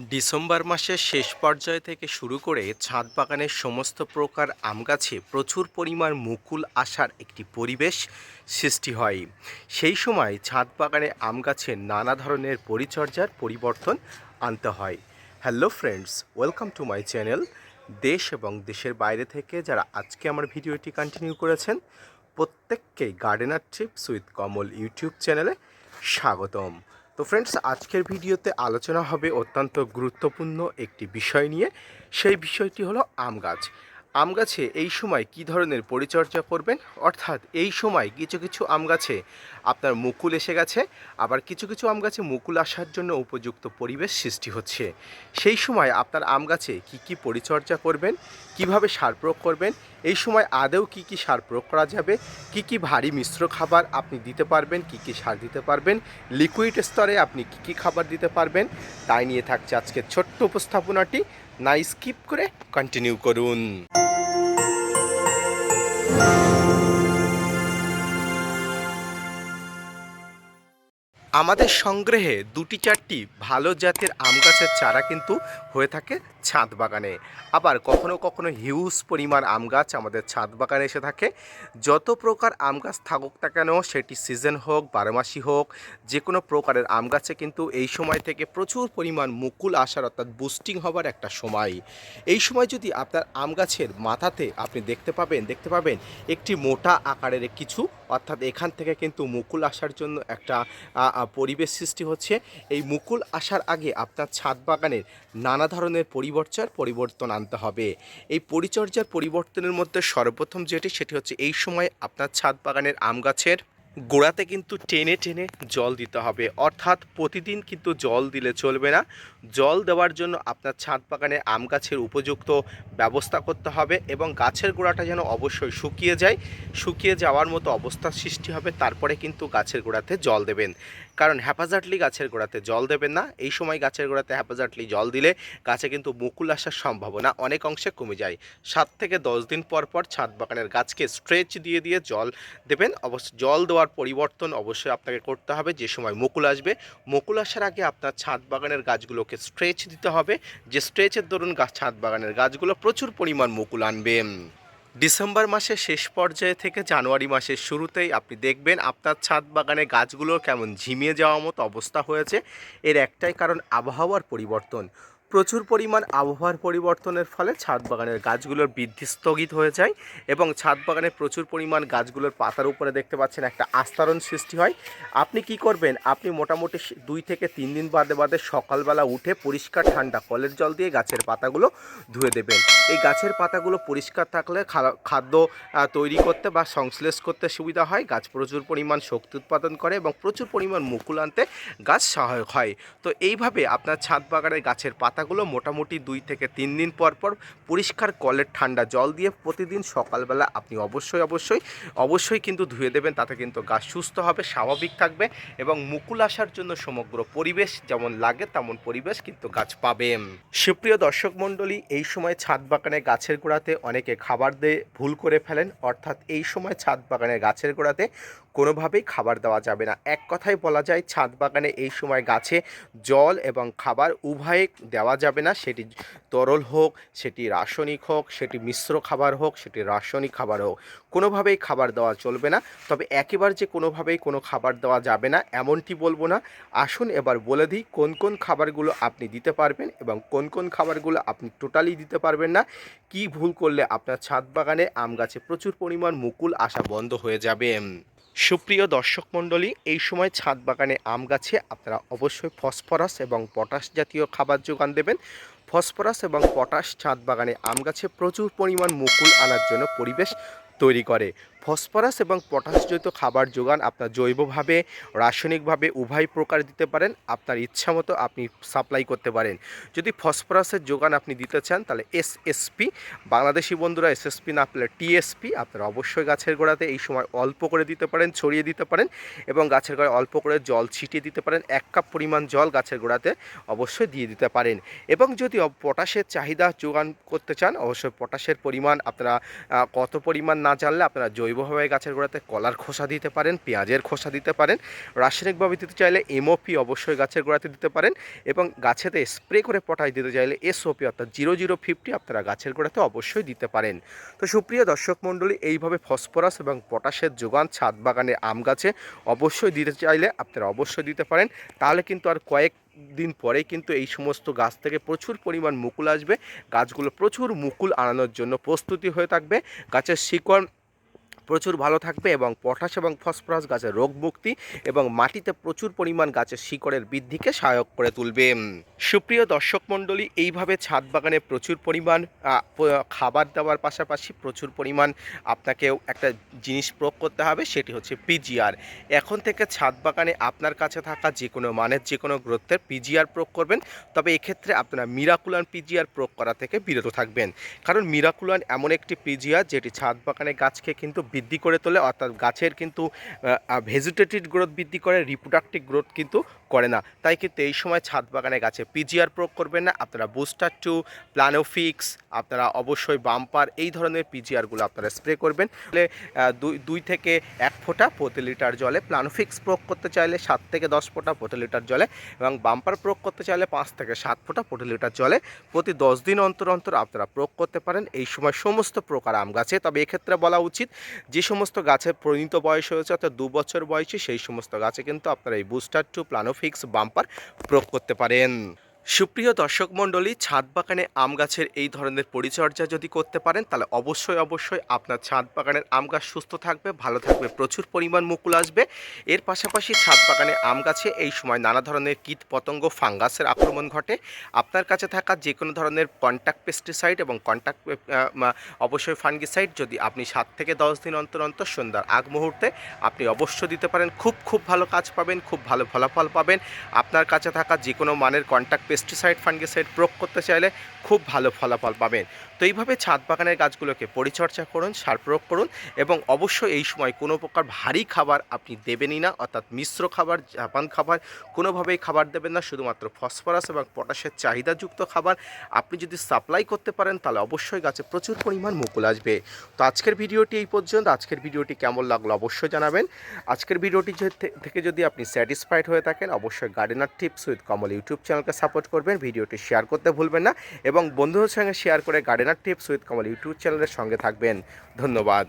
December মাসের শেষ পর্যায় থেকে শুরু করে ছাদ বাগানের সমস্ত প্রকার আম গাছে প্রচুর পরিমাণ মুকুল আসার একটি পরিবেশ সৃষ্টি হয়। সেই সময় ছাদ বাগানে আম গাছের নানা ধরনের পরিচর্যার পরিবর্তন আনতে হয়। Hello friends, welcome to my channel. দেশ এবং দেশের বাইরে থেকে যারা আজকে আমার ভিডিওটি কন্টিনিউ করেছেন, প্রত্যেককেই gardener TRIPS with Kamal YouTube চ্যানেলে স্বাগতম। তো ফ্রেন্ডস, আজকের ভিডিওতে আলোচনা হবে অত্যন্ত গুরুত্বপূর্ণ একটি বিষয় নিয়ে। সেই বিষয়টি হলো আম গাছ। আম গাছে এই সময় কী ধরনের পরিচর্যা করবেন, অর্থাৎ এই সময় কিছু কিছু আম গাছে আপনার মুকুল এসে গেছে, আবার কিছু কিছু আম গাছে মুকুল আসার জন্য উপযুক্ত পরিবেশ সৃষ্টি হচ্ছে। সেই সময় আপনার আম গাছে কী কী পরিচর্যা করবেন, কিভাবে সার প্রয়োগ করবেন, এই সময় আদৌ কী কী সার প্রয়োগ করা যাবে, কী কী ভারী মিশ্র খাবার আপনি দিতে পারবেন, কী কী সার দিতে পারবেন, লিকুইড স্তরে আপনি কী কী খাবার দিতে পারবেন, তাই নিয়ে থাকছে আজকের ছোট্ট উপস্থাপনাটি। না স্কিপ করে কন্টিনিউ করুন। আমাদের সংগ্রহে দুটি চারটি ভালো জাতের আম গাছের চারা কিন্তু হয়ে থাকে ছাদ বাগানে। আবার কখনো কখনো হিউজ পরিমাণ আম গাছ আমাদের ছাদ বাগানে এসে থাকে। যত প্রকার আম গাছ থাকুক না কেন, সেটি সিজন হোক, বারোমাসি হোক, যে কোনো প্রকারের আম গাছে কিন্তু এই সময় থেকে প্রচুর পরিমাণ মুকুল আসার, অর্থাৎ বুস্টিং হবার একটা সময়। এই সময় যদি আপনার আম গাছের মাথাতে আপনি দেখতে পাবেন একটি মোটা আকারের কিছু, অর্থাৎ এখান থেকে কিন্তু মুকুল আসার জন্য একটা পরিবেশ সৃষ্টি হচ্ছে। এই মুকুল আসার আগে আপনার ছাদ বাগানের নানা ধরনের পরিবর্তন আনতে হবে। এই পরিচর্যার পরিবর্তনের মধ্যে সর্বপ্রথম সেটি হচ্ছে এই সময় আপনার ছাদ বাগানের আম গাছের গোড়াতে কিন্তু টেনে টেনে জল দিতে হবে, অর্থাৎ প্রতিদিন কিন্তু জল দিলে চলবে না। জল দেওয়ার জন্য আপনার ছাদ বাগানে আম গাছের উপযুক্ত ব্যবস্থা করতে হবে এবং গাছের গোড়াটা যেন অবশ্যই শুকিয়ে যাওয়ার মতো অবস্থার সৃষ্টি হবে। তারপরে কিন্তু গাছের গোড়াতে জল দেবেন, কারণ হ্যাপাজার্টলি গাছের গোড়াতে জল দেবেন না। এই সময় গাছের গোড়াতে হ্যাপাজার্টলি জল দিলে গাছে কিন্তু মুকুল আসার সম্ভাবনা অনেক অংশে কমে যায়। 7 থেকে 10 দিন পর পর ছাদ বাগানের গাছকে স্ট্রেচ দিয়ে জল দেবেন। অবশ্য জল দেওয়ার পরিবর্তন অবশ্যই আপনাকে করতে হবে যে সময় মুকুল আসবে। মুকুল আসার আগে আপনার ছাদ বাগানের গাছগুলোকে স্ট্রেচ দিতে হবে, যে স্ট্রেচের দরুন ছাদ বাগানের গাছগুলো প্রচুর পরিমাণ মুকুল আনবে। ডিসেম্বর মাসের শেষ পর্যায়ে থেকে জানুয়ারি মাসের শুরুতেই আপনি দেখবেন আপনার ছাদ বাগানে গাছগুলো কেমন ঝিমিয়ে যাওয়ার মতো অবস্থা হয়েছে। এর একটাই কারণ আবহাওয়ার পরিবর্তন। প্রচুর পরিমাণ আবহাওয়ার পরিবর্তনের ফলে ছাদ বাগানের গাছগুলোর বৃদ্ধি স্থগিত হয়ে যায় এবং ছাদ বাগানে প্রচুর পরিমাণ গাছগুলোর পাতার উপরে দেখতে পাচ্ছেন একটা আস্তরণ সৃষ্টি হয়। আপনি কি করবেন, আপনি মোটামুটি 2 থেকে 3 দিন বাদে সকালবেলা উঠে পরিষ্কার ঠান্ডা কলের জল দিয়ে গাছের পাতাগুলো ধুয়ে দেবেন। এই গাছের পাতাগুলো পরিষ্কার থাকলে খাদ্য তৈরি করতে বা সংশ্লেষ করতে সুবিধা হয়। গাছ প্রচুর পরিমাণ শক্তি উৎপাদন করে এবং প্রচুর পরিমাণ মুকুল আনতে গাছ সহায়ক হয়। তো এইভাবে আপনার ছাদ বাগানের গাছের পাতাগুলো মোটামুটি 2 থেকে 3 দিন পর পরিষ্কার কলের ঠান্ডা জল দিয়ে প্রতিদিন সকালবেলা আপনি অবশ্যই কিন্তু ধুয়ে দেবেন। তাতে কিন্তু গাছ সুস্থ হবে, স্বাভাবিক থাকবে এবং মুকুল আসার জন্য সমগ্র পরিবেশ যেমন লাগে তেমন পরিবেশ কিন্তু গাছ পাবে। সুপ্রিয় দর্শক মণ্ডলী, এই সময় ছাদ বাগানে গাছের গোড়াতে অনেকে খাবার দিয়ে ভুল করে ফেলেন, অর্থাৎ এই সময় ছাদ বাগানের গাছের গোড়াতে কোনোভাবেই খাবার দেওয়া যাবে না। এক কথায় বলা যায়, ছাদ বাগানে এই সময় গাছে জল এবং খাবার উভয়ে দেওয়া যাবে না। সেটি তরল হোক, সেটি রাসায়নিক হোক, সেটি মিশ্র খাবার হোক, সেটি রাসায়নিক খাবার হোক, কোনোভাবেই খাবার দেওয়া চলবে না। তবে একেবারে যে কোনোভাবেই কোনো খাবার দেওয়া যাবে না এমনটি বলবো না। আসুন এবার বলে দিই কোন কোন খাবারগুলো আপনি দিতে পারবেন এবং কোন কোন খাবারগুলো আপনি টোটালি দিতে পারবেন না। কি ভুল করলে আপনার ছাদ বাগানে আম গাছে প্রচুর পরিমাণ মুকুল আসা বন্ধ হয়ে যাবে। সুপ্রিয় দর্শক মণ্ডলী, এই সময় ছাদ বাগানে আম গাছে আপনারা অবশ্যই ফসফরাস এবং পটাশ জাতীয় খাবার যোগান দেবেন। ফসফরাস এবং পটাশ ছাদ বাগানে আম গাছে প্রচুর পরিমাণ মুকুল আনার জন্য পরিবেশ তৈরি করে। ফসফরাস এবং পটাশজাতীয় খাবার যোগান আপনার জৈবভাবে, রাসায়নিকভাবে উভয় প্রকার দিতে পারেন। আপনার ইচ্ছা মতো আপনি সাপ্লাই করতে পারেন। যদি ফসফরাসের যোগান আপনি দিতে চান তাহলে এসএসপি, বাংলাদেশি বন্ধুরা এসএসপি না পেলে টিএসপি আপনারা অবশ্যই গাছের গোড়াতে এই সময় অল্প করে দিতে পারেন, ছড়িয়ে দিতে পারেন এবং গাছের গোড়ায় অল্প করে জল ছিটিয়ে দিতে পারেন। 1 কাপ পরিমাণ জল গাছের গোড়াতে অবশ্যই দিয়ে দিতে পারেন। এবং যদি পটাশের চাহিদা যোগান করতে চান, অবশ্যই পটাশের পরিমাণ আপনারা কত পরিমাণ না জানলে আপনারা জৈব জৈবভাবে গাছের গোড়াতে কলার খোসা দিতে পারেন, পেঁয়াজের খোসা দিতে পারেন। রাসায়নিকভাবে দিতে চাইলে এমওপি অবশ্যই গাছের গোড়াতে দিতে পারেন, এবং গাছেতে স্প্রে করে পটাশ দিতে চাইলে এসওপি অর্থাৎ 0050 আপনারা গাছের গোড়াতে অবশ্যই দিতে পারেন। তো সুপ্রিয় দর্শক মণ্ডলী, এইভাবে ফসফরাস এবং পটাশের যোগান ছাদ বাগানে আম গাছে অবশ্যই দিতে চাইলে আপনারা অবশ্যই দিতে পারেন। তাহলে কিন্তু আর কয়েক দিন পরেই কিন্তু এই সমস্ত গাছ থেকে প্রচুর পরিমাণ মুকুল আসবে, গাছগুলো প্রচুর মুকুল আনানোর জন্য প্রস্তুতি হয়ে থাকবে, গাছের শিকড় প্রচুর ভালো থাকবে এবং পটাশ এবং ফসফরাস গাছের রোগ মুক্তি এবং মাটিতে প্রচুর পরিমাণ গাছের শিকড়ের বৃদ্ধিকে সহায়ক করে তুলবে। সুপ্রিয় দর্শক মণ্ডলী, এইভাবে ছাদ বাগানে প্রচুর পরিমাণ খাবার দেওয়ার পাশাপাশি প্রচুর পরিমাণ আপনাকেও একটা জিনিস প্রয়োগ করতে হবে, সেটি হচ্ছে পিজিআর। এখন থেকে ছাদ বাগানে আপনার কাছে থাকা যে কোনো মানের যে কোনো গ্রোথের পিজিআর প্রয়োগ করবেন, তবে এক্ষেত্রে আপনারা মিরাকুলান পিজিআর প্রয়োগ করা থেকে বিরত থাকবেন, কারণ মিরাকুলান এমন একটি পিজিআর যেটি ছাদ বাগানে গাছকে কিন্তু বৃদ্ধি করে তোলে, অর্থাৎ গাছের কিন্তু ভেজিটেটিভ গ্রোথ বৃদ্ধি করে, রিপ্রোডাক্টিভ গ্রোথ কিন্তু করে না। তাই কিন্তু এই সময় ছাদ বাগানে গাছে পিজিআর প্রয়োগ করবেন না, আপনারা বুস্টার 2, প্লানোফিক্স, আপনারা অবশ্যই বাম্পার, এই ধরনের পিজিআরগুলো আপনারা স্প্রে করবেন। দুই থেকে 1 ফোঁটা প্রতি লিটার জলে, প্লানোফিক্স প্রয়োগ করতে চাইলে 7 থেকে 10 ফোঁটা প্রতি লিটার জলে, এবং বাম্পার প্রয়োগ করতে চাইলে 5 থেকে 7 ফোঁটা প্রতি লিটার জলে প্রতি 10 দিন অন্তর অন্তর আপনারা প্রয়োগ করতে পারেন এই সময় সমস্ত প্রকার আম গাছে। তবে এক্ষেত্রে বলা উচিত, যে সমস্ত গাছের পরিণত বয়স হয়েছে অর্থাৎ 2 বছর বয়সী, সেই সমস্ত গাছে কিন্তু আপনারা এই বুস্টার 2, প্লানোফিক্স, বাম্পার প্রয়োগ করতে পারেন। সুপ্রিয় দর্শক মণ্ডলী, ছাদ বাগানে আম গাছের এই ধরনের পরিচর্যা যদি করতে পারেন, তাহলে অবশ্যই আপনার ছাদ বাগানের আম গাছ সুস্থ থাকবে, ভালো থাকবে, প্রচুর পরিমাণ মুকুল আসবে। এর পাশাপাশি ছাদ বাগানে আম গাছে এই সময় নানা ধরনের কীট পতঙ্গ, ফাঙ্গাসের আক্রমণ ঘটে। আপনার কাছে থাকা যে কোনো ধরনের কন্ট্যাক্ট পেস্টিসাইড এবং অবশ্যই ফাঙ্গিসাইড যদি আপনি 7 থেকে 10 দিন অন্তর অন্তর সন্ধ্যার আগ মুহূর্তে আপনি অবশ্যই দিতে পারেন, খুব ভালো কাজ পাবেন, খুব ভালো ফলাফল পাবেন। আপনার কাছে থাকা যে কোনো মানের কন্ট্যাক্ট পেস্টিসাইড, ফাঙ্গিসাইড প্রয়োগ করতে চাইলে খুব ভালো ফলাফল পাবেন। তো এইভাবে ছাদ বাগানের গাছগুলোকে পরিচর্যা করুন, সার প্রয়োগ করুন, এবং অবশ্যই এই সময় কোনো প্রকার ভারী খাবার আপনি দেবেনই না, অর্থাৎ মিশ্র খাবার, জাপান খাবার কোনোভাবেই খাবার দেবেন না। শুধুমাত্র ফসফরাস এবং পটাশের চাহিদাযুক্ত খাবার আপনি যদি সাপ্লাই করতে পারেন, তাহলে অবশ্যই গাছে প্রচুর পরিমাণ মুকুল আসবে। তো আজকের ভিডিওটি এই পর্যন্ত। আজকের ভিডিওটি কেমন লাগলো অবশ্যই জানাবেন। আজকের ভিডিওটি থেকে যদি আপনি স্যাটিসফাইড হয়ে থাকেন, অবশ্যই gardener tips with Kamal YouTube চ্যানেলকে সাপোর্ট করবেন, ভিডিওটি শেয়ার করতে ভুলবেন না, এবং বন্ধুদের সঙ্গে শেয়ার করে gardener tips with Kamal YouTube চ্যানেলের সঙ্গে থাকবেন। ধন্যবাদ।